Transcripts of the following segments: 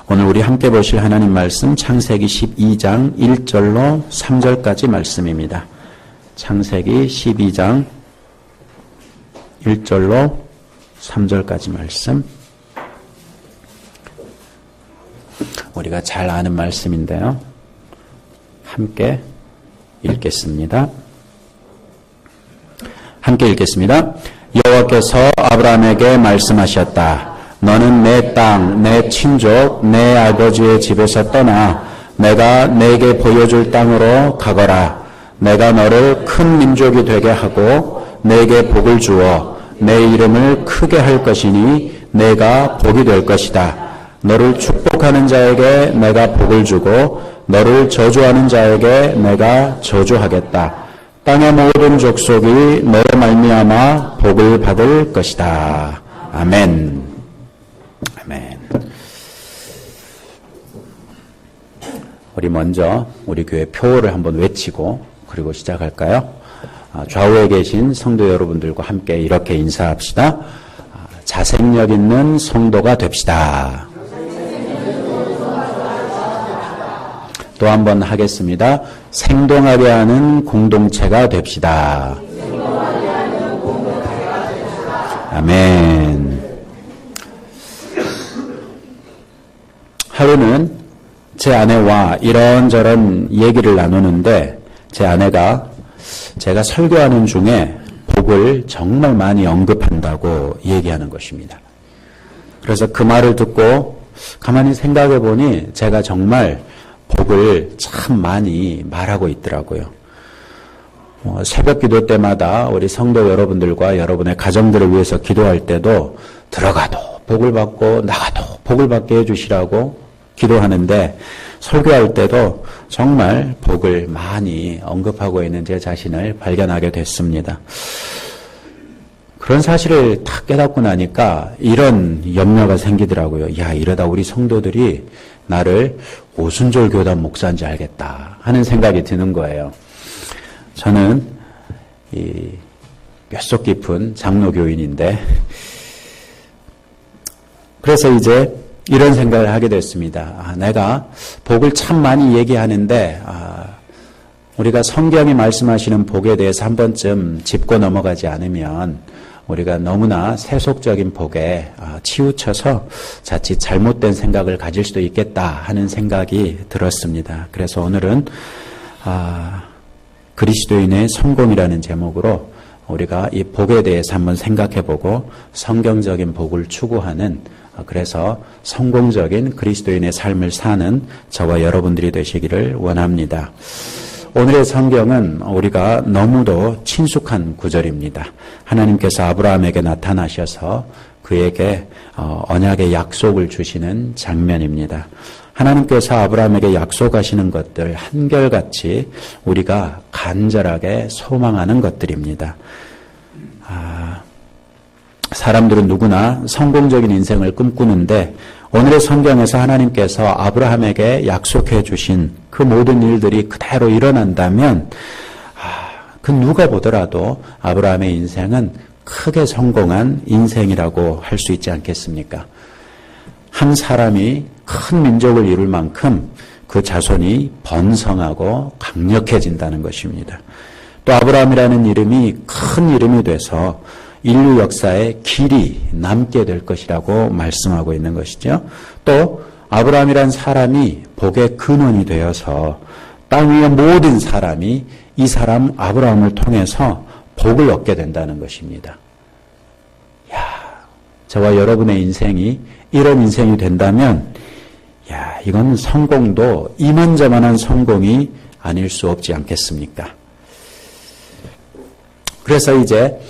오늘 우리 함께 보실 하나님 말씀 창세기 12장 1절로 3절까지 말씀입니다. 창세기 12장 1절로 3절까지 말씀. 우리가 잘 아는 말씀인데요. 함께 읽겠습니다. 함께 읽겠습니다. 여호와께서 아브라함에게 말씀하셨다. 너는 내 땅, 내 친족, 내 아버지의 집에서 떠나 내가 내게 보여줄 땅으로 가거라. 내가 너를 큰 민족이 되게 하고 내게 복을 주어 내 이름을 크게 할 것이니 내가 복이 될 것이다. 너를 축복하는 자에게 내가 복을 주고 너를 저주하는 자에게 내가 저주하겠다. 땅의 모든 족속이 너로 말미암아 복을 받을 것이다. 아멘. 아멘. 우리 먼저 우리 교회 표어를 한번 외치고 그리고 시작할까요? 좌우에 계신 성도 여러분들과 함께 이렇게 인사합시다. 자생력 있는 성도가 됩시다. 또 한 번 하겠습니다. 생동하게 하는 공동체가 됩시다. 아멘. 하루는 제 아내와 이런저런 얘기를 나누는데 제 아내가 제가 설교하는 중에 복을 정말 많이 언급한다고 얘기하는 것입니다. 그래서 그 말을 듣고 가만히 생각해 보니 제가 정말 복을 참 많이 말하고 있더라고요. 새벽 기도 때마다 우리 성도 여러분들과 여러분의 가정들을 위해서 기도할 때도 들어가도 복을 받고 나가도 복을 받게 해주시라고 기도하는데 설교할 때도 정말 복을 많이 언급하고 있는 제 자신을 발견하게 됐습니다. 그런 사실을 딱 깨닫고 나니까 이런 염려가 생기더라고요. 야, 이러다 우리 성도들이 나를 오순절 교단 목사인지 알겠다 하는 생각이 드는 거예요. 저는 이 뼛속 깊은 장로교인인데 그래서 이제 이런 생각을 하게 됐습니다. 내가 복을 참 많이 얘기하는데 우리가 성경이 말씀하시는 복에 대해서 한 번쯤 짚고 넘어가지 않으면 우리가 너무나 세속적인 복에 치우쳐서 자칫 잘못된 생각을 가질 수도 있겠다 하는 생각이 들었습니다. 그래서 오늘은 그리스도인의 성공이라는 제목으로 우리가 이 복에 대해서 한번 생각해보고 성경적인 복을 추구하는 그래서 성공적인 그리스도인의 삶을 사는 저와 여러분들이 되시기를 원합니다. 오늘의 성경은 우리가 너무도 친숙한 구절입니다. 하나님께서 아브라함에게 나타나셔서 그에게 언약의 약속을 주시는 장면입니다. 하나님께서 아브라함에게 약속하시는 것들 한결같이 우리가 간절하게 소망하는 것들입니다. 사람들은 누구나 성공적인 인생을 꿈꾸는데 오늘의 성경에서 하나님께서 아브라함에게 약속해 주신 그 모든 일들이 그대로 일어난다면 그 누가 보더라도 아브라함의 인생은 크게 성공한 인생이라고 할 수 있지 않겠습니까? 한 사람이 큰 민족을 이룰 만큼 그 자손이 번성하고 강력해진다는 것입니다. 또 아브라함이라는 이름이 큰 이름이 돼서 인류 역사에 길이 남게 될 것이라고 말씀하고 있는 것이죠. 또 아브라함이란 사람이 복의 근원이 되어서 땅 위의 모든 사람이 이 사람 아브라함을 통해서 복을 얻게 된다는 것입니다. 야, 저와 여러분의 인생이 이런 인생이 된다면 야, 이건 성공도 이만저만한 성공이 아닐 수 없지 않겠습니까? 그래서 이제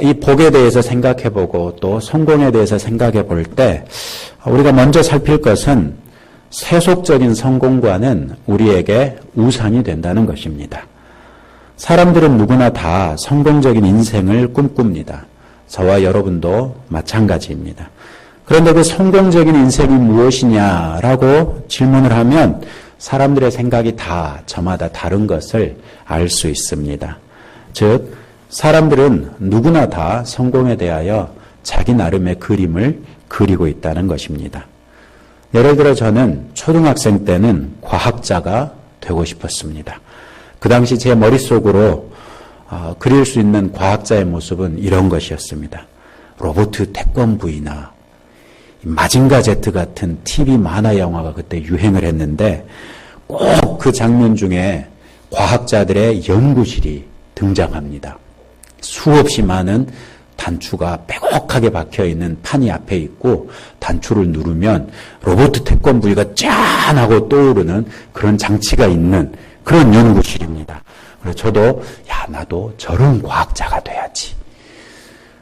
이 복에 대해서 생각해보고 또 성공에 대해서 생각해볼 때 우리가 먼저 살필 것은 세속적인 성공과는 우리에게 우상이 된다는 것입니다. 사람들은 누구나 다 성공적인 인생을 꿈꿉니다. 저와 여러분도 마찬가지입니다. 그런데 그 성공적인 인생이 무엇이냐라고 질문을 하면 사람들의 생각이 다 저마다 다른 것을 알 수 있습니다. 즉 사람들은 누구나 다 성공에 대하여 자기 나름의 그림을 그리고 있다는 것입니다. 예를 들어 저는 초등학생 때는 과학자가 되고 싶었습니다. 그 당시 제 머릿속으로 그릴 수 있는 과학자의 모습은 이런 것이었습니다. 로버트 태권브이나 마징가 제트 같은 TV 만화 영화가 그때 유행을 했는데 꼭 그 장면 중에 과학자들의 연구실이 등장합니다. 수없이 많은 단추가 빼곡하게 박혀있는 판이 앞에 있고 단추를 누르면 로버트 태권브이가 짠 하고 떠오르는 그런 장치가 있는 그런 연구실입니다. 그래서 저도 나도 저런 과학자가 돼야지.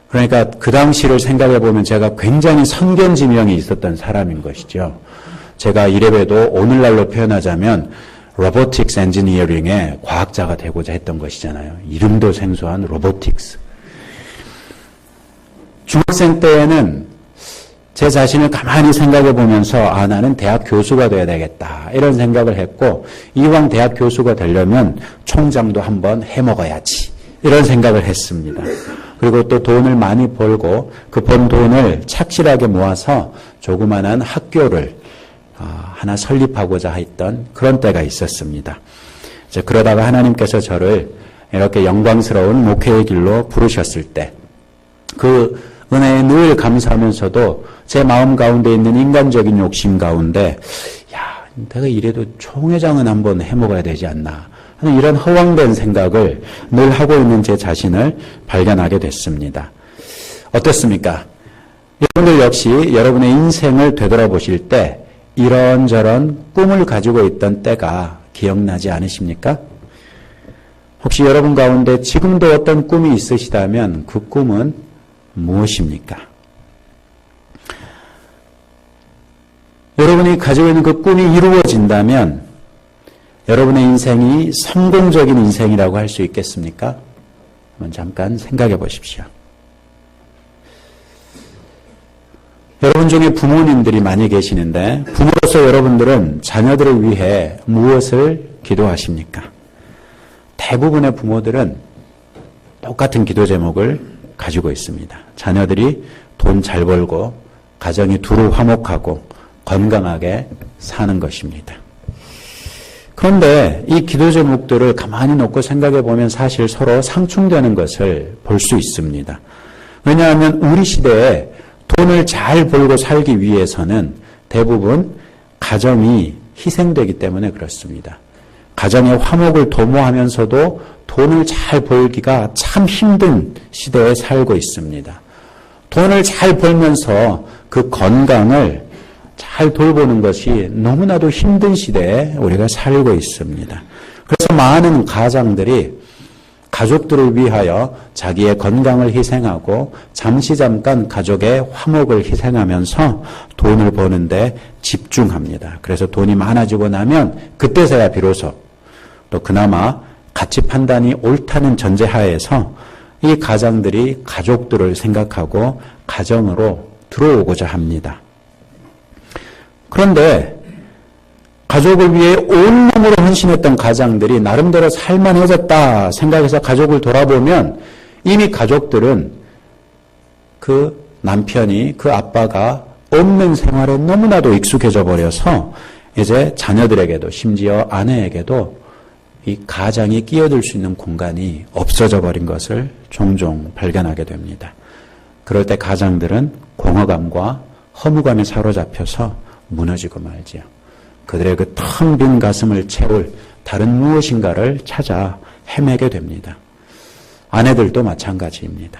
그러니까 그 당시를 생각해 보면 제가 굉장히 선견지명이 있었던 사람인 것이죠. 제가 이래봬도 오늘날로 표현하자면 로보틱스 엔지니어링의 과학자가 되고자 했던 것이잖아요. 이름도 생소한 로보틱스. 중학생 때에는 제 자신을 가만히 생각해 보면서 나는 대학 교수가 돼야 되겠다 이런 생각을 했고 이왕 대학 교수가 되려면 총장도 한번 해먹어야지 이런 생각을 했습니다. 그리고 또 돈을 많이 벌고 그 번 돈을 착실하게 모아서 조그만한 학교를 하나 설립하고자 했던 그런 때가 있었습니다. 이제 그러다가 하나님께서 저를 이렇게 영광스러운 목회의 길로 부르셨을 때 그 은혜에 늘 감사하면서도 제 마음 가운데 있는 인간적인 욕심 가운데 내가 이래도 총회장은 한번 해먹어야 되지 않나 하는 이런 허황된 생각을 늘 하고 있는 제 자신을 발견하게 됐습니다. 어떻습니까? 여러분들 역시 여러분의 인생을 되돌아보실 때 이런저런 꿈을 가지고 있던 때가 기억나지 않으십니까? 혹시 여러분 가운데 지금도 어떤 꿈이 있으시다면 그 꿈은 무엇입니까? 여러분이 가지고 있는 그 꿈이 이루어진다면 여러분의 인생이 성공적인 인생이라고 할 수 있겠습니까? 한번 잠깐 생각해 보십시오. 여러분 중에 부모님들이 많이 계시는데 부모로서 여러분들은 자녀들을 위해 무엇을 기도하십니까? 대부분의 부모들은 똑같은 기도 제목을 가지고 있습니다. 자녀들이 돈 잘 벌고 가정이 두루 화목하고 건강하게 사는 것입니다. 그런데 이 기도 제목들을 가만히 놓고 생각해 보면 사실 서로 상충되는 것을 볼 수 있습니다. 왜냐하면 우리 시대에 돈을 잘 벌고 살기 위해서는 대부분 가정이 희생되기 때문에 그렇습니다. 가정의 화목을 도모하면서도 돈을 잘 벌기가 참 힘든 시대에 살고 있습니다. 돈을 잘 벌면서 그 건강을 잘 돌보는 것이 너무나도 힘든 시대에 우리가 살고 있습니다. 그래서 많은 가장들이 가족들을 위하여 자기의 건강을 희생하고 잠깐 가족의 화목을 희생하면서 돈을 버는데 집중합니다. 그래서 돈이 많아지고 나면 그때서야 비로소 또 그나마 가치 판단이 옳다는 전제하에서 이 가장들이 가족들을 생각하고 가정으로 들어오고자 합니다. 그런데 가족을 위해 온몸으로 헌신했던 가장들이 나름대로 살만해졌다 생각해서 가족을 돌아보면 이미 가족들은 그 남편이 그 아빠가 없는 생활에 너무나도 익숙해져 버려서 이제 자녀들에게도 심지어 아내에게도 이 가장이 끼어들 수 있는 공간이 없어져 버린 것을 종종 발견하게 됩니다. 그럴 때 가장들은 공허감과 허무감에 사로잡혀서 무너지고 말지요. 그들의 그 텅 빈 가슴을 채울 다른 무엇인가를 찾아 헤매게 됩니다. 아내들도 마찬가지입니다.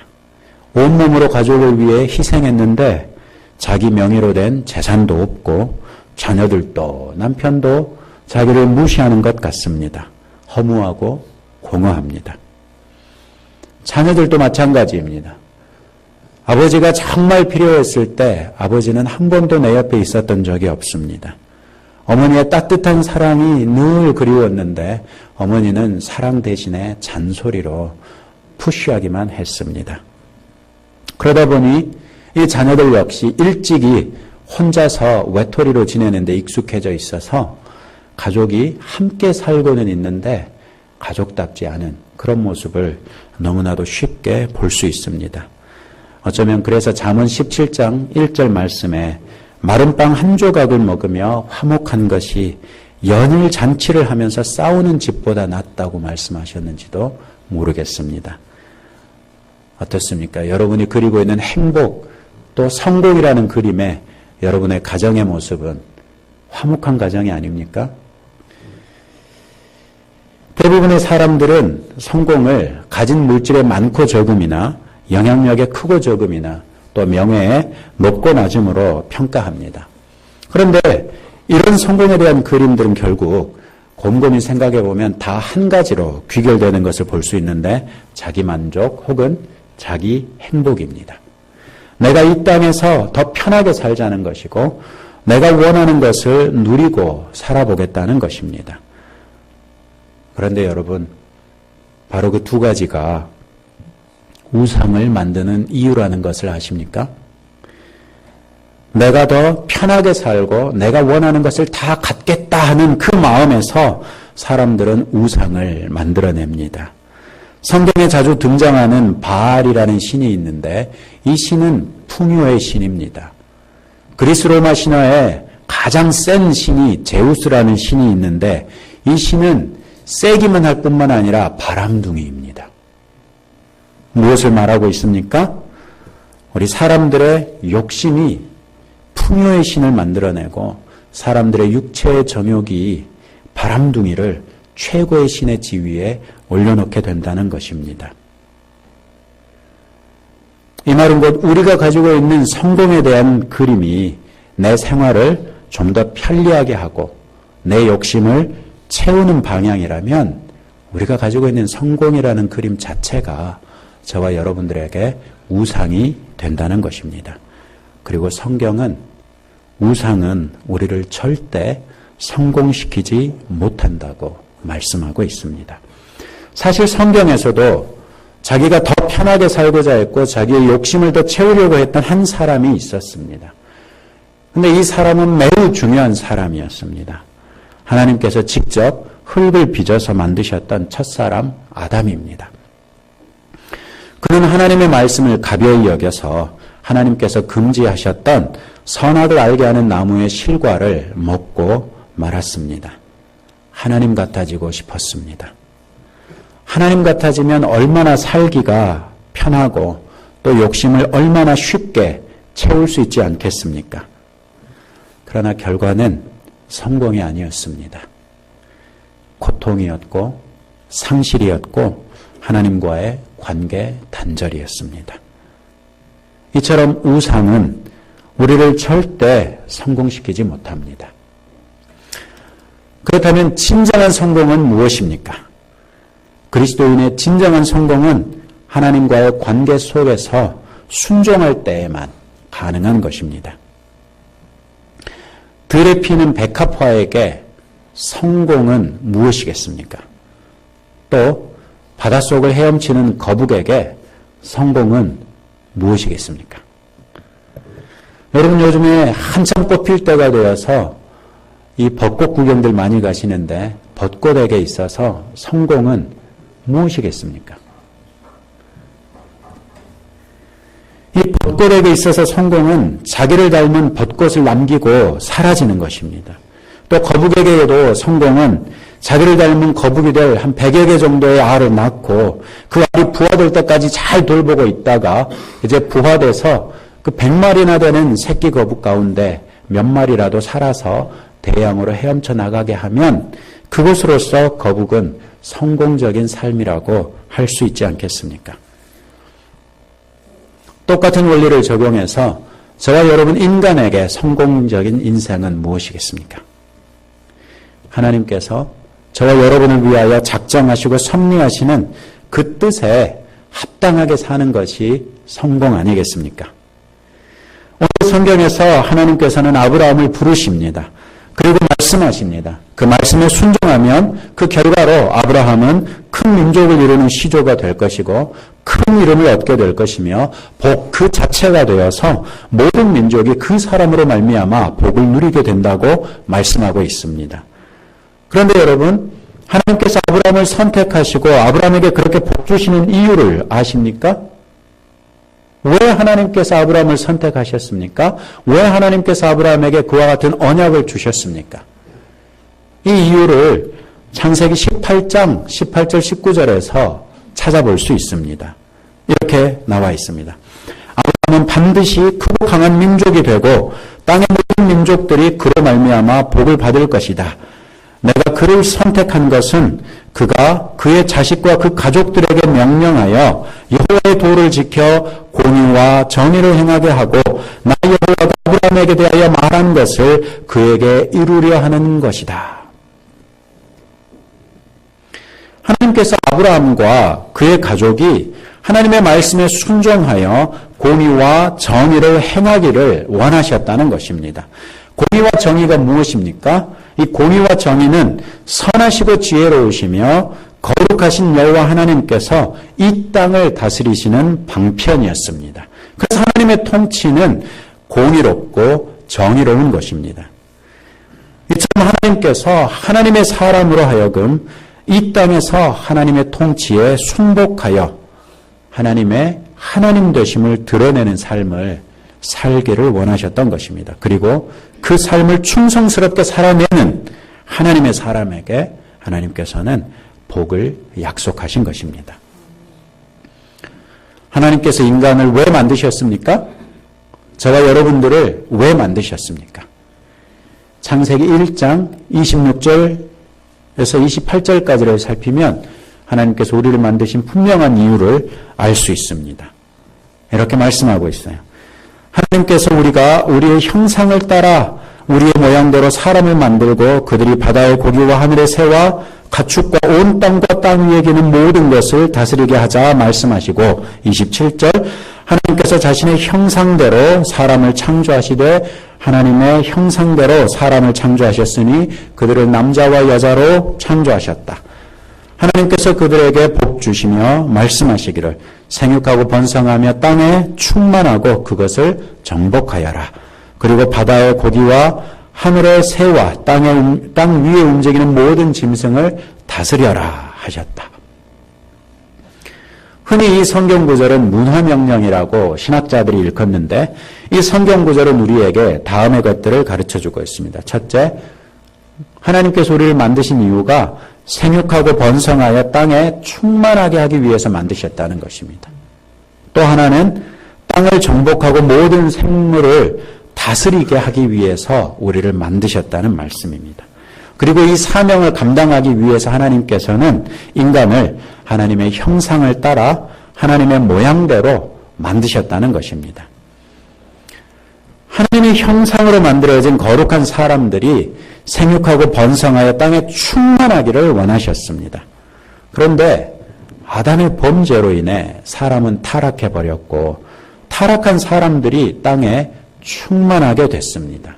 온몸으로 가족을 위해 희생했는데 자기 명의로 된 재산도 없고 자녀들도 남편도 자기를 무시하는 것 같습니다. 허무하고 공허합니다. 자녀들도 마찬가지입니다. 아버지가 정말 필요했을 때 아버지는 한 번도 내 옆에 있었던 적이 없습니다. 어머니의 따뜻한 사랑이 늘 그리웠는데 어머니는 사랑 대신에 잔소리로 푸쉬하기만 했습니다. 그러다 보니 이 자녀들 역시 일찍이 혼자서 외톨이로 지내는데 익숙해져 있어서 가족이 함께 살고는 있는데 가족답지 않은 그런 모습을 너무나도 쉽게 볼 수 있습니다. 어쩌면 그래서 잠언 17장 1절 말씀에 마른 빵 한 조각을 먹으며 화목한 것이 연일 잔치를 하면서 싸우는 집보다 낫다고 말씀하셨는지도 모르겠습니다. 어떻습니까? 여러분이 그리고 있는 행복 또 성공이라는 그림에 여러분의 가정의 모습은 화목한 가정이 아닙니까? 대부분의 사람들은 성공을 가진 물질의 많고 적음이나 영향력의 크고 적음이나 또 명예의 높고 낮음으로 평가합니다. 그런데 이런 성공에 대한 그림들은 결국 곰곰이 생각해 보면 다 한 가지로 귀결되는 것을 볼 수 있는데 자기 만족 혹은 자기 행복입니다. 내가 이 땅에서 더 편하게 살자는 것이고 내가 원하는 것을 누리고 살아보겠다는 것입니다. 그런데 여러분, 바로 그 두 가지가 우상을 만드는 이유라는 것을 아십니까? 내가 더 편하게 살고 내가 원하는 것을 다 갖겠다 하는 그 마음에서 사람들은 우상을 만들어냅니다. 성경에 자주 등장하는 바알이라는 신이 있는데 이 신은 풍요의 신입니다. 그리스 로마 신화에 가장 센 신이 제우스라는 신이 있는데 이 신은 세기만 할 뿐만 아니라 바람둥이입니다. 무엇을 말하고 있습니까? 우리 사람들의 욕심이 풍요의 신을 만들어내고 사람들의 육체의 정욕이 바람둥이를 최고의 신의 지위에 올려놓게 된다는 것입니다. 이 말은 곧 우리가 가지고 있는 성공에 대한 그림이 내 생활을 좀 더 편리하게 하고 내 욕심을 채우는 방향이라면 우리가 가지고 있는 성공이라는 그림 자체가 저와 여러분들에게 우상이 된다는 것입니다. 그리고 성경은 우상은 우리를 절대 성공시키지 못한다고 말씀하고 있습니다. 사실 성경에서도 자기가 더 편하게 살고자 했고 자기의 욕심을 더 채우려고 했던 한 사람이 있었습니다. 그런데 이 사람은 매우 중요한 사람이었습니다. 하나님께서 직접 흙을 빚어서 만드셨던 첫사람 아담입니다. 그는 하나님의 말씀을 가벼이 여겨서 하나님께서 금지하셨던 선악을 알게 하는 나무의 실과를 먹고 말았습니다. 하나님 같아지고 싶었습니다. 하나님 같아지면 얼마나 살기가 편하고 또 욕심을 얼마나 쉽게 채울 수 있지 않겠습니까? 그러나 결과는 성공이 아니었습니다. 고통이었고 상실이었고 하나님과의 관계 단절이었습니다. 이처럼 우상은 우리를 절대 성공시키지 못합니다. 그렇다면 진정한 성공은 무엇입니까? 그리스도인의 진정한 성공은 하나님과의 관계 속에서 순종할 때에만 가능한 것입니다. 들에 피는 백합화에게 성공은 무엇이겠습니까? 또 바닷속을 헤엄치는 거북에게 성공은 무엇이겠습니까? 여러분 요즘에 한참 꽃필 때가 되어서 이 벚꽃 구경들 많이 가시는데 벚꽃에게 있어서 성공은 무엇이겠습니까? 이 벚꽃에게 있어서 성공은 자기를 닮은 벚꽃을 남기고 사라지는 것입니다. 또 거북에게도 성공은 자기를 닮은 거북이 될 한 100여 개 정도의 알을 낳고 그 알이 부화될 때까지 잘 돌보고 있다가 이제 부화돼서 그 100마리나 되는 새끼 거북 가운데 몇 마리라도 살아서 대양으로 헤엄쳐 나가게 하면 그것으로서 거북은 성공적인 삶이라고 할 수 있지 않겠습니까? 똑같은 원리를 적용해서 저와 여러분 인간에게 성공적인 인생은 무엇이겠습니까? 하나님께서 저와 여러분을 위하여 작정하시고 섭리하시는 그 뜻에 합당하게 사는 것이 성공 아니겠습니까? 오늘 성경에서 하나님께서는 아브라함을 부르십니다. 그리고 말씀하십니다. 그 말씀에 순종하면 그 결과로 아브라함은 큰 민족을 이루는 시조가 될 것이고 큰 이름을 얻게 될 것이며 복 그 자체가 되어서 모든 민족이 그 사람으로 말미암아 복을 누리게 된다고 말씀하고 있습니다. 그런데 여러분, 하나님께서 아브라함을 선택하시고 아브라함에게 그렇게 복 주시는 이유를 아십니까? 왜 하나님께서 아브라함을 선택하셨습니까? 왜 하나님께서 아브라함에게 그와 같은 언약을 주셨습니까? 이 이유를 창세기 18장 18절 19절에서 찾아볼 수 있습니다. 이렇게 나와 있습니다. 아브라함은 반드시 크고 강한 민족이 되고 땅의 모든 민족들이 그로 말미암아 복을 받을 것이다. 내가 그를 선택한 것은 그가 그의 자식과 그 가족들에게 명령하여 여호와의 도를 지켜 공의와 정의를 행하게 하고 나 여호와가 아브라함에게 대하여 말한 것을 그에게 이루려 하는 것이다. 하나님께서 아브라함과 그의 가족이 하나님의 말씀에 순종하여 공의와 정의를 행하기를 원하셨다는 것입니다. 공의와 정의가 무엇입니까? 이 공의와 정의는 선하시고 지혜로우시며 거룩하신 여호와 하나님께서 이 땅을 다스리시는 방편이었습니다. 그래서 하나님의 통치는 공의롭고 정의로운 것입니다. 이처럼 하나님께서 하나님의 사람으로 하여금 이 땅에서 하나님의 통치에 순복하여 하나님의 하나님 되심을 드러내는 삶을 살기를 원하셨던 것입니다. 그리고 그 삶을 충성스럽게 살아내는 하나님의 사람에게 하나님께서는 복을 약속하신 것입니다. 하나님께서 인간을 왜 만드셨습니까? 저와 여러분들을 왜 만드셨습니까? 창세기 1장 26절에서 28절까지를 살피면 하나님께서 우리를 만드신 분명한 이유를 알 수 있습니다. 이렇게 말씀하고 있어요. 하나님께서 우리가 우리의 형상을 따라 우리의 모양대로 사람을 만들고 그들이 바다의 고기와 하늘의 새와 가축과 온 땅과 땅 위에 기는 모든 것을 다스리게 하자 말씀하시고 27절 하나님께서 자신의 형상대로 사람을 창조하시되 하나님의 형상대로 사람을 창조하셨으니 그들을 남자와 여자로 창조하셨다. 하나님께서 그들에게 복 주시며 말씀하시기를 생육하고 번성하며 땅에 충만하고 그것을 정복하여라. 그리고 바다의 고기와 하늘의 새와 땅 위에 움직이는 모든 짐승을 다스려라 하셨다. 흔히 이 성경 구절은 문화명령이라고 신학자들이 일컫는데 이 성경 구절은 우리에게 다음의 것들을 가르쳐주고 있습니다. 첫째, 하나님께서 우리를 만드신 이유가 생육하고 번성하여 땅에 충만하게 하기 위해서 만드셨다는 것입니다. 또 하나는 땅을 정복하고 모든 생물을 다스리게 하기 위해서 우리를 만드셨다는 말씀입니다. 그리고 이 사명을 감당하기 위해서 하나님께서는 인간을 하나님의 형상을 따라 하나님의 모양대로 만드셨다는 것입니다. 하나님의 형상으로 만들어진 거룩한 사람들이 생육하고 번성하여 땅에 충만하기를 원하셨습니다. 그런데 아담의 범죄로 인해 사람은 타락해버렸고 타락한 사람들이 땅에 충만하게 됐습니다.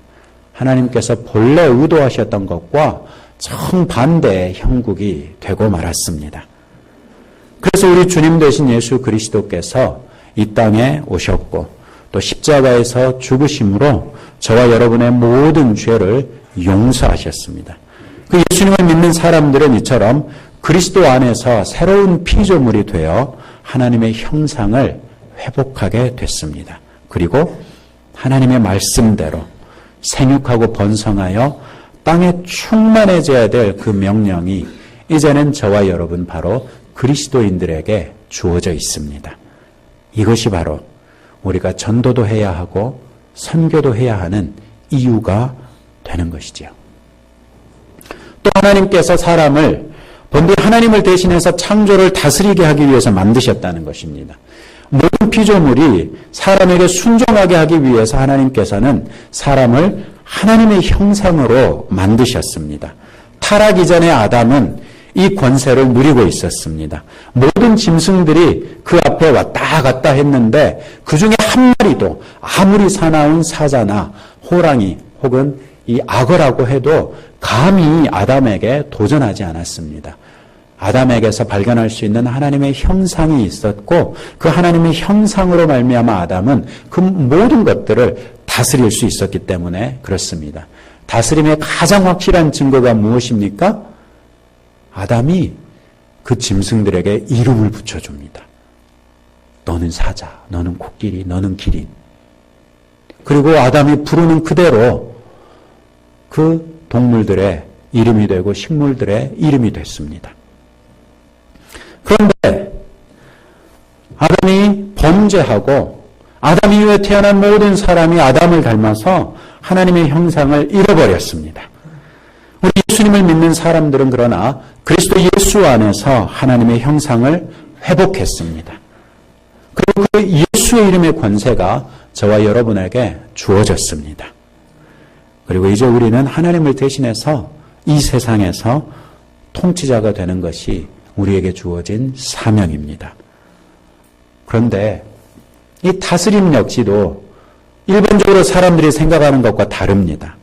하나님께서 본래 의도하셨던 것과 정반대의 형국이 되고 말았습니다. 그래서 우리 주님 되신 예수 그리스도께서 이 땅에 오셨고 또 십자가에서 죽으심으로 저와 여러분의 모든 죄를 용서하셨습니다. 그 예수님을 믿는 사람들은 이처럼 그리스도 안에서 새로운 피조물이 되어 하나님의 형상을 회복하게 됐습니다. 그리고 하나님의 말씀대로 생육하고 번성하여 땅에 충만해져야 될 그 명령이 이제는 저와 여러분 바로 그리스도인들에게 주어져 있습니다. 이것이 바로 우리가 전도도 해야 하고 선교도 해야 하는 이유가 되는 것이지요. 또 하나님께서 사람을 본디 하나님을 대신해서 창조를 다스리게 하기 위해서 만드셨다는 것입니다. 모든 피조물이 사람에게 순종하게 하기 위해서 하나님께서는 사람을 하나님의 형상으로 만드셨습니다. 타락 이전의 아담은 이 권세를 누리고 있었습니다. 모든 짐승들이 그 앞에 왔다 갔다 했는데 그 중에 한 마리도 아무리 사나운 사자나 호랑이 혹은 이 악어라고 해도 감히 아담에게 도전하지 않았습니다. 아담에게서 발견할 수 있는 하나님의 형상이 있었고 그 하나님의 형상으로 말미암아 아담은 그 모든 것들을 다스릴 수 있었기 때문에 그렇습니다. 다스림의 가장 확실한 증거가 무엇입니까? 아담이 그 짐승들에게 이름을 붙여줍니다. 너는 사자, 너는 코끼리, 너는 기린. 그리고 아담이 부르는 그대로 그 동물들의 이름이 되고 식물들의 이름이 됐습니다. 그런데 아담이 범죄하고 아담 이후에 태어난 모든 사람이 아담을 닮아서 하나님의 형상을 잃어버렸습니다. 우리 예수님을 믿는 사람들은 그러나 그리스도 예수 안에서 하나님의 형상을 회복했습니다. 그리고 그 예수의 이름의 권세가 저와 여러분에게 주어졌습니다. 그리고 이제 우리는 하나님을 대신해서 이 세상에서 통치자가 되는 것이 우리에게 주어진 사명입니다. 그런데 이 다스림 역시도 일반적으로 사람들이 생각하는 것과 다릅니다.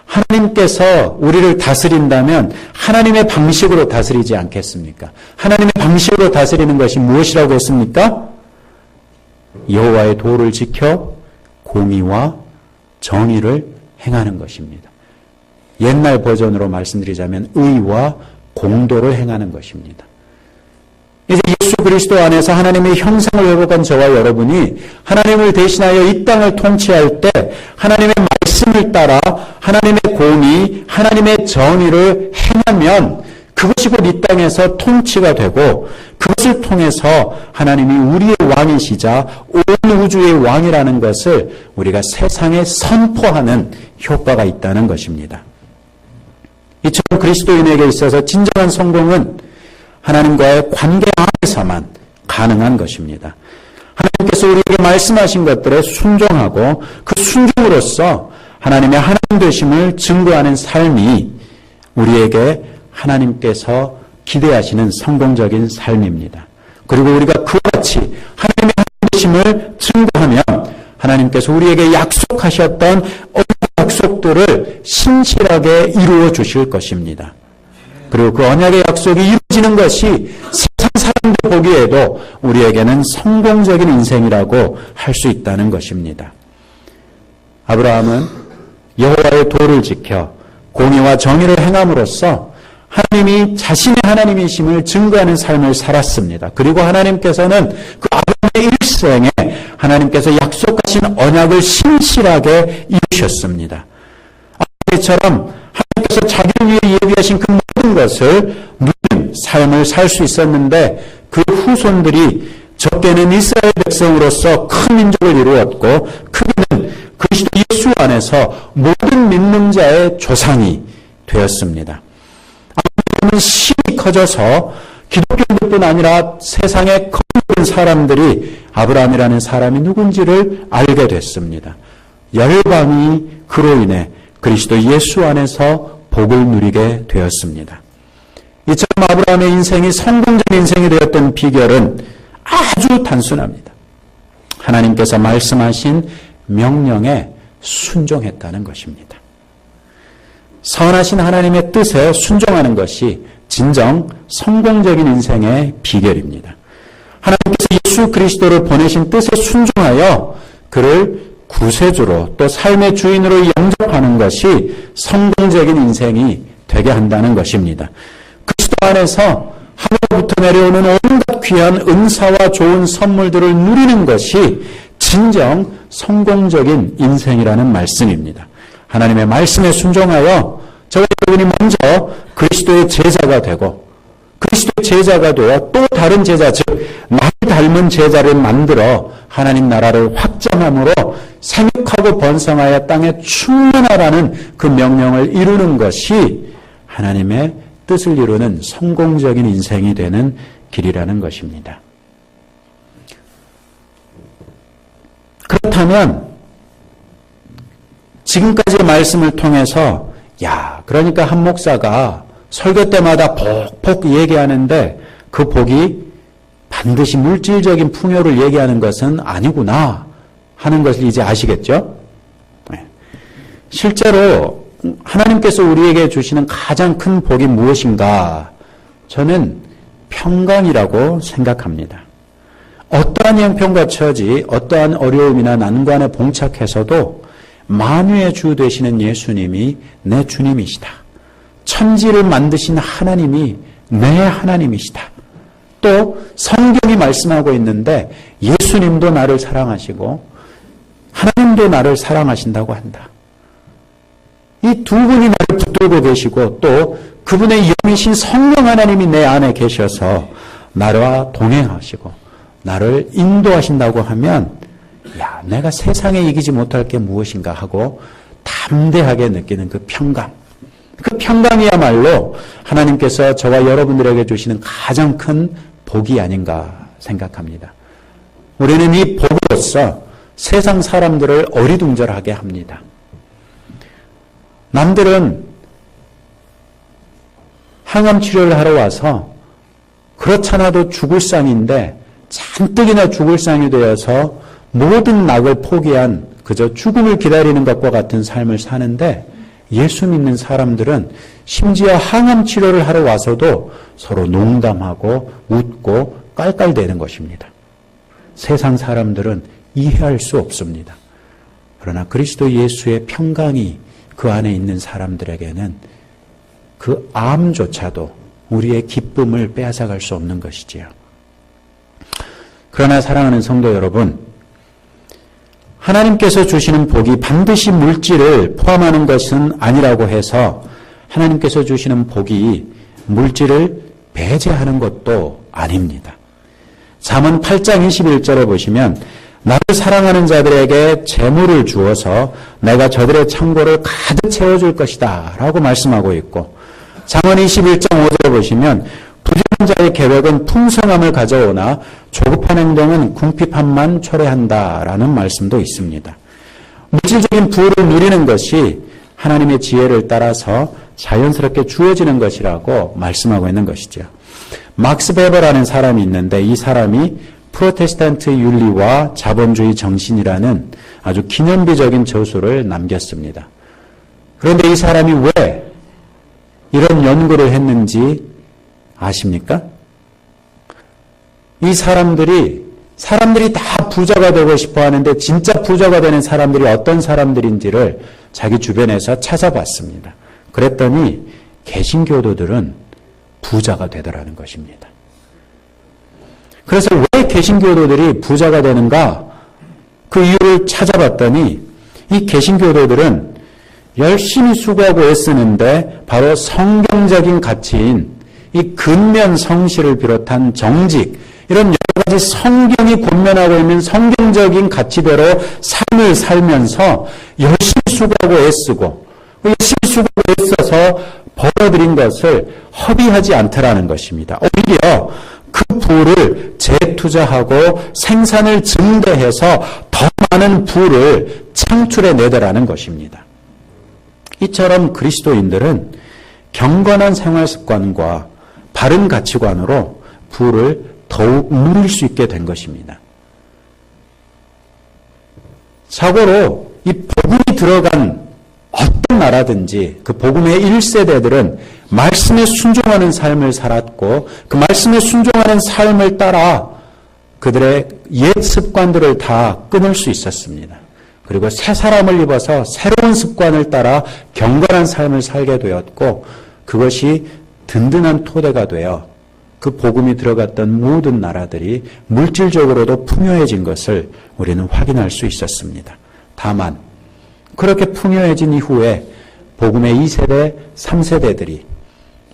하나님께서 우리를 다스린다면 하나님의 방식으로 다스리지 않겠습니까? 하나님의 방식으로 다스리는 것이 무엇이라고 했습니까? 여호와의 도를 지켜 공의와 정의를 행하는 것입니다. 옛날 버전으로 말씀드리자면 의와 공도를 행하는 것입니다. 이제 예수 그리스도 안에서 하나님의 형상을 회복한 저와 여러분이 하나님을 대신하여 이 땅을 통치할 때 하나님의 말씀을 따라 하나님의 공의, 하나님의 정의를 행하면 그것이 곧 이 땅에서 통치가 되고 그것을 통해서 하나님이 우리의 왕이시자 온 우주의 왕이라는 것을 우리가 세상에 선포하는 효과가 있다는 것입니다. 이처럼 그리스도인에게 있어서 진정한 성공은 하나님과의 관계 안에서만 가능한 것입니다. 하나님께서 우리에게 말씀하신 것들에 순종하고 그 순종으로서 하나님의 하나님 되심을 증거하는 삶이 우리에게 하나님께서 기대하시는 성공적인 삶입니다. 그리고 우리가 그와 같이 하나님의 하나님 되심을 증거하면 하나님께서 우리에게 약속하셨던 약속들을 신실하게 이루어 주실 것입니다. 그리고 그 언약의 약속이 이루어지는 것이 세상 사람들 보기에도 우리에게는 성공적인 인생이라고 할 수 있다는 것입니다. 아브라함은 여호와의 도를 지켜 공의와 정의를 행함으로써 하나님이 자신의 하나님이심을 증거하는 삶을 살았습니다. 그리고 하나님께서는 그 아브라함의 일생에 하나님께서 약속하신 언약을 신실하게 이루셨습니다. 아브라함처럼 하나님께서 자기를 위해 예비하신 그 모든 것을 누린 삶을 살 수 있었는데 그 후손들이 적게는 이스라엘 백성으로서 큰 민족을 이루었고 크게는 그리스도 예수 안에서 모든 믿는 자의 조상이 되었습니다. 아브라함은 신이 커져서 기독교인들뿐 아니라 세상의 거듭난 사람들이 아브라함이라는 사람이 누군지를 알게 됐습니다. 열방이 그로 인해 그리스도 예수 안에서 복을 누리게 되었습니다. 이처럼 아브라함의 인생이 성공적인 인생이 되었던 비결은 아주 단순합니다. 하나님께서 말씀하신 명령에 순종했다는 것입니다. 선하신 하나님의 뜻에 순종하는 것이 진정 성공적인 인생의 비결입니다. 하나님께서 예수 그리스도를 보내신 뜻에 순종하여 그를 구세주로 또 삶의 주인으로 영접하는 것이 성공적인 인생이 되게 한다는 것입니다. 그리스도 안에서 하늘로부터 내려오는 온갖 귀한 은사와 좋은 선물들을 누리는 것이 진정 성공적인 인생이라는 말씀입니다. 하나님의 말씀에 순종하여 저와 여러분이 먼저 그리스도의 제자가 되고 그리스도의 제자가 되어 또 다른 제자, 즉 나를 닮은 제자를 만들어 하나님 나라를 확장함으로 생육하고 번성하여 땅에 충만하라는 그 명령을 이루는 것이 하나님의 뜻을 이루는 성공적인 인생이 되는 길이라는 것입니다. 그렇다면 지금까지의 말씀을 통해서 그러니까 한 목사가 설교 때마다 복복 얘기하는데 그 복이 반드시 물질적인 풍요를 얘기하는 것은 아니구나 하는 것을 이제 아시겠죠? 실제로 하나님께서 우리에게 주시는 가장 큰 복이 무엇인가? 저는 평강이라고 생각합니다. 어떠한 형편과 처지, 어떠한 어려움이나 난관에 봉착해서도 만유의 주 되시는 예수님이 내 주님이시다. 천지를 만드신 하나님이 내 하나님이시다. 또 성경이 말씀하고 있는데 예수님도 나를 사랑하시고 하나님도 나를 사랑하신다고 한다. 이 두 분이 나를 붙들고 계시고 또 그분의 영이신 성령 하나님이 내 안에 계셔서 나와 동행하시고 나를 인도하신다고 하면 야, 내가 세상에 이기지 못할 게 무엇인가 하고 담대하게 느끼는 그 평강. 그 평강이야말로 하나님께서 저와 여러분들에게 주시는 가장 큰 복이 아닌가 생각합니다. 우리는 이 복으로서 세상 사람들을 어리둥절하게 합니다. 남들은 항암 치료를 하러 와서 그렇잖아도 죽을 상인데 잔뜩이나 죽을 상이 되어서 모든 낙을 포기한 그저 죽음을 기다리는 것과 같은 삶을 사는데 예수 믿는 사람들은 심지어 항암 치료를 하러 와서도 서로 농담하고 웃고 깔깔대는 것입니다. 세상 사람들은 이해할 수 없습니다. 그러나 그리스도 예수의 평강이 그 안에 있는 사람들에게는 그 암조차도 우리의 기쁨을 빼앗아갈 수 없는 것이지요. 그러나 사랑하는 성도 여러분, 하나님께서 주시는 복이 반드시 물질을 포함하는 것은 아니라고 해서 하나님께서 주시는 복이 물질을 배제하는 것도 아닙니다. 잠언 8장 21절에 보시면 나를 사랑하는 자들에게 재물을 주어서 내가 저들의 창고를 가득 채워줄 것이다 라고 말씀하고 있고 잠언 21장 5절에 보시면 부지런한 자의 계획은 풍성함을 가져오나 조급한 행동은 궁핍함만 초래한다라는 말씀도 있습니다. 물질적인 부를 누리는 것이 하나님의 지혜를 따라서 자연스럽게 주어지는 것이라고 말씀하고 있는 것이죠. 막스 베버라는 사람이 있는데 이 사람이 프로테스탄트 윤리와 자본주의 정신이라는 아주 기념비적인 저술을 남겼습니다. 그런데 이 사람이 왜 이런 연구를 했는지 아십니까? 이 사람들이 다 부자가 되고 싶어 하는데 진짜 부자가 되는 사람들이 어떤 사람들인지를 자기 주변에서 찾아봤습니다. 그랬더니 개신교도들은 부자가 되더라는 것입니다. 그래서 왜 개신교도들이 부자가 되는가? 그 이유를 찾아봤더니 이 개신교도들은 열심히 수고하고 애쓰는데 바로 성경적인 가치인 이 근면 성실을 비롯한 정직 이런 여러 가지 성경이 권면하고 있는 성경적인 가치대로 삶을 살면서 열심히 수고하고 애쓰고 열심히 수고하고 애써서 벌어들인 것을 허비하지 않더라는 것입니다. 오히려 그 부를 재투자하고 생산을 증대해서 더 많은 부를 창출해내더라는 것입니다. 이처럼 그리스도인들은 경건한 생활 습관과 바른 가치관으로 부를 더욱 누릴 수 있게 된 것입니다. 자고로 이 복음이 들어간 어떤 나라든지 그 복음의 1세대들은 말씀에 순종하는 삶을 살았고 그 말씀에 순종하는 삶을 따라 그들의 옛 습관들을 다 끊을 수 있었습니다. 그리고 새 사람을 입어서 새로운 습관을 따라 경건한 삶을 살게 되었고 그것이 든든한 토대가 되어 그 복음이 들어갔던 모든 나라들이 물질적으로도 풍요해진 것을 우리는 확인할 수 있었습니다. 다만 그렇게 풍요해진 이후에 복음의 2세대, 3세대들이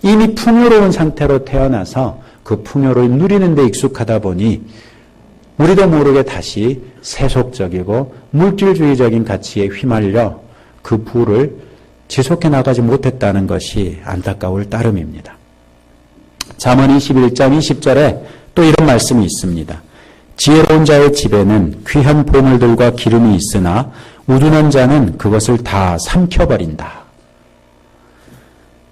이미 풍요로운 상태로 태어나서 그 풍요를 누리는 데 익숙하다 보니 우리도 모르게 다시 세속적이고 물질주의적인 가치에 휘말려 그 부를 지속해 나가지 못했다는 것이 안타까울 따름입니다. 잠언 21장 20절에 또 이런 말씀이 있습니다. 지혜로운 자의 집에는 귀한 보물들과 기름이 있으나 우둔한 자는 그것을 다 삼켜버린다.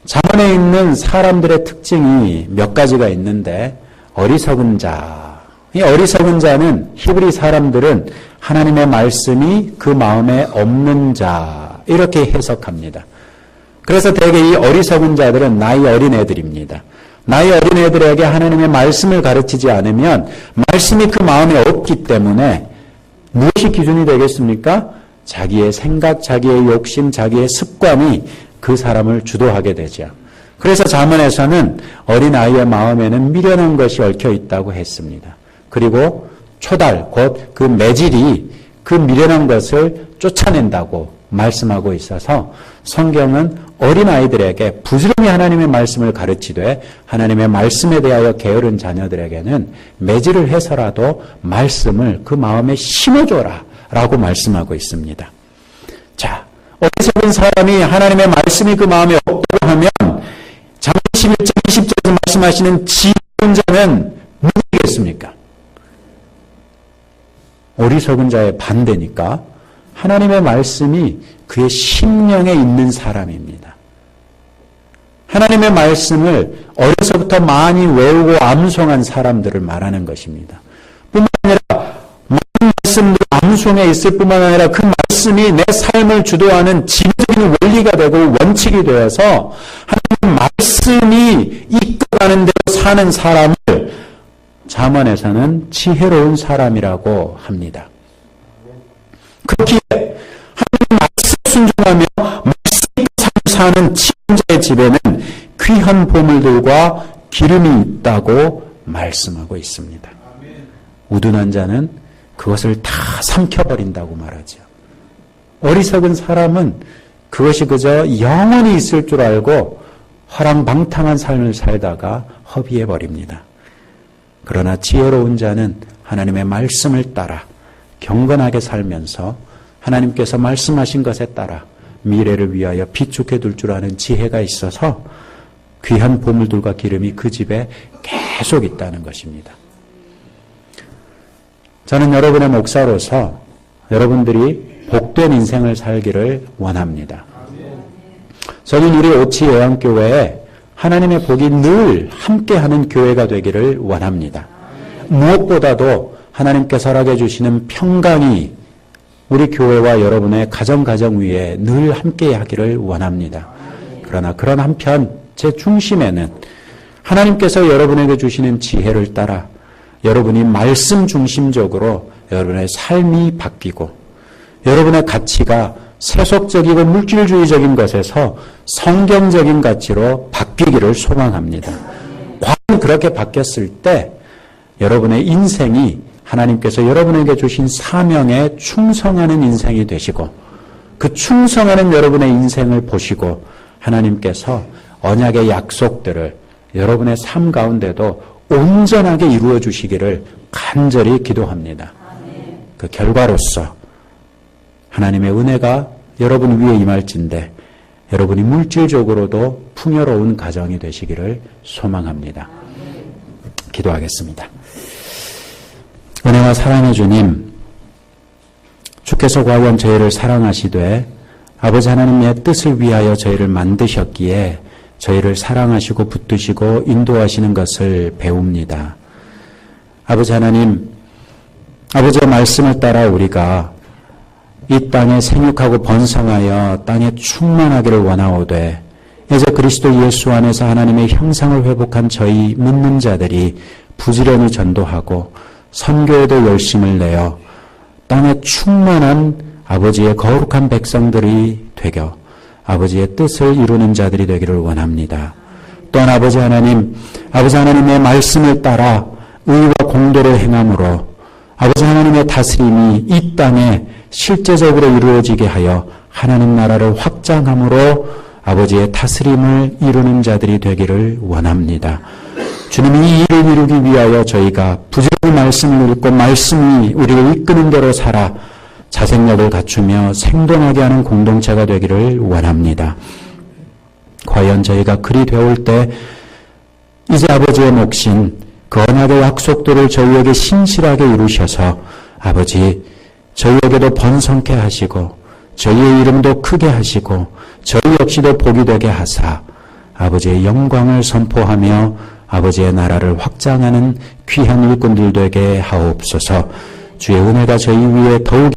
잠언에 있는 사람들의 특징이 몇 가지가 있는데 어리석은 자, 이 어리석은 자는 히브리 사람들은 하나님의 말씀이 그 마음에 없는 자 이렇게 해석합니다. 그래서 대개 이 어리석은 자들은 나이 어린 애들입니다. 나이 어린 애들에게 하나님의 말씀을 가르치지 않으면 말씀이 그 마음에 없기 때문에 무엇이 기준이 되겠습니까? 자기의 생각, 자기의 욕심, 자기의 습관이 그 사람을 주도하게 되죠. 그래서 잠언에서는 어린아이의 마음에는 미련한 것이 얽혀 있다고 했습니다. 그리고 초달, 곧 그 매질이 그 미련한 것을 쫓아낸다고 말씀하고 있어서 성경은 어린아이들에게 부지런히 하나님의 말씀을 가르치되 하나님의 말씀에 대하여 게으른 자녀들에게는 매질을 해서라도 말씀을 그 마음에 심어줘라 라고 말씀하고 있습니다. 자, 어리석은 사람이 하나님의 말씀이 그 마음에 없다고 하면 잠언 11장 20절에서 말씀하시는 지혜로운 자는 누구겠습니까? 어리석은 자의 반대니까 하나님의 말씀이 그의 심령에 있는 사람입니다. 하나님의 말씀을 어려서부터 많이 외우고 암송한 사람들을 말하는 것입니다. 뿐만 아니라 많은 말씀들이 암송에 있을 뿐만 아니라 그 말씀이 내 삶을 주도하는 지배적인 원리가 되고 원칙이 되어서 하나님의 말씀이 이끌어가는 대로 사는 사람을 잠언에서는 지혜로운 사람이라고 합니다. 그렇기에 하나님 말씀 순종하며 말씀 사는 지존자의 집에는 귀한 보물들과 기름이 있다고 말씀하고 있습니다. 우둔한 자는 그것을 다 삼켜버린다고 말하죠. 어리석은 사람은 그것이 그저 영원히 있을 줄 알고 허랑방탕한 삶을 살다가 허비해버립니다. 그러나 지혜로운 자는 하나님의 말씀을 따라 경건하게 살면서 하나님께서 말씀하신 것에 따라 미래를 위하여 비축해 둘 줄 아는 지혜가 있어서 귀한 보물들과 기름이 그 집에 계속 있다는 것입니다. 저는 여러분의 목사로서 여러분들이 복된 인생을 살기를 원합니다. 저는 우리 오치 예양교회에 하나님의 복이 늘 함께하는 교회가 되기를 원합니다. 무엇보다도 하나님께서 허락해 주시는 평강이 우리 교회와 여러분의 가정 위에 늘 함께하기를 원합니다. 그러나 그런 한편 제 중심에는 하나님께서 여러분에게 주시는 지혜를 따라 여러분이 말씀 중심적으로 여러분의 삶이 바뀌고 여러분의 가치가 세속적이고 물질주의적인 것에서 성경적인 가치로 바뀌기를 소망합니다. 과연 그렇게 바뀌었을 때 여러분의 인생이 하나님께서 여러분에게 주신 사명에 충성하는 인생이 되시고 그 충성하는 여러분의 인생을 보시고 하나님께서 언약의 약속들을 여러분의 삶 가운데도 온전하게 이루어 주시기를 간절히 기도합니다. 그 결과로서 하나님의 은혜가 여러분 위에 임할진대 여러분이 물질적으로도 풍요로운 가정이 되시기를 소망합니다. 기도하겠습니다. 은혜와 사랑의 주님, 주께서 과연 저희를 사랑하시되 아버지 하나님의 뜻을 위하여 저희를 만드셨기에 저희를 사랑하시고 붙드시고 인도하시는 것을 배웁니다. 아버지 하나님, 아버지의 말씀을 따라 우리가 이 땅에 생육하고 번성하여 땅에 충만하기를 원하오되 이제 그리스도 예수 안에서 하나님의 형상을 회복한 저희 믿는 자들이 부지런히 전도하고 선교에도 열심을 내어 땅에 충만한 아버지의 거룩한 백성들이 되겨 아버지의 뜻을 이루는 자들이 되기를 원합니다. 또한 아버지 하나님의 말씀을 따라 의와 공도를 행함으로 아버지 하나님의 다스림이 이 땅에 실제적으로 이루어지게 하여 하나님 나라를 확장함으로 아버지의 다스림을 이루는 자들이 되기를 원합니다. 주님이 이 일을 이루기 위하여 저희가 부지런히 말씀을 읽고 말씀이 우리를 이끄는 대로 살아 자생력을 갖추며 생동하게 하는 공동체가 되기를 원합니다. 과연 저희가 그리 되올 때 이제 아버지의 몫인 그 언약의 약속들을 저희에게 신실하게 이루셔서 아버지 저희에게도 번성케 하시고 저희의 이름도 크게 하시고 저희 역시도 복이 되게 하사 아버지의 영광을 선포하며 아버지의 나라를 확장하는 귀한 일꾼들 되게 하옵소서. 주의 은혜가 저희 위에 더욱